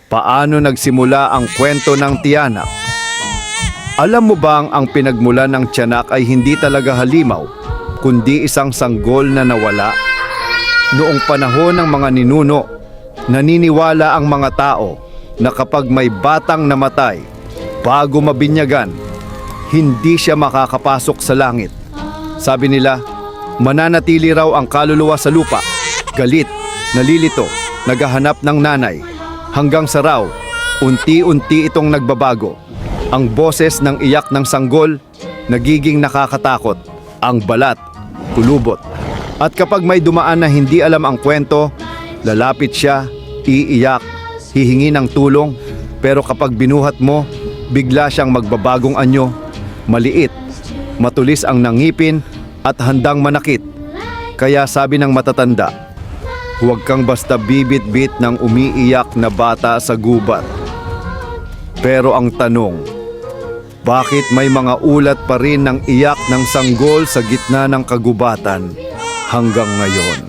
Paano nagsimula ang kwento ng tiyanak? Alam mo bang ang pinagmulan ng tiyanak ay hindi talaga halimaw, kundi isang sanggol na nawala? Noong panahon ng mga ninuno, naniniwala ang mga tao na kapag may batang namatay, bago mabinyagan, hindi siya makakapasok sa langit. Sabi nila, mananatili raw ang kaluluwa sa lupa, galit, nalilito, naghahanap ng nanay, hanggang sa raw, unti-unti itong nagbabago. Ang boses ng iyak ng sanggol, nagiging nakakatakot, ang balat, kulubot. At kapag may dumaan na hindi alam ang kwento, lalapit siya, iiyak, hihingi ng tulong, pero kapag binuhat mo, bigla siyang magbabagong anyo, maliit, matulis ang nangipin at handang manakit. Kaya sabi ng matatanda, huwag kang basta bibit-bit ng umiiyak na bata sa gubat. Pero ang tanong, bakit may mga ulat pa rin ng iyak ng sanggol sa gitna ng kagubatan hanggang ngayon?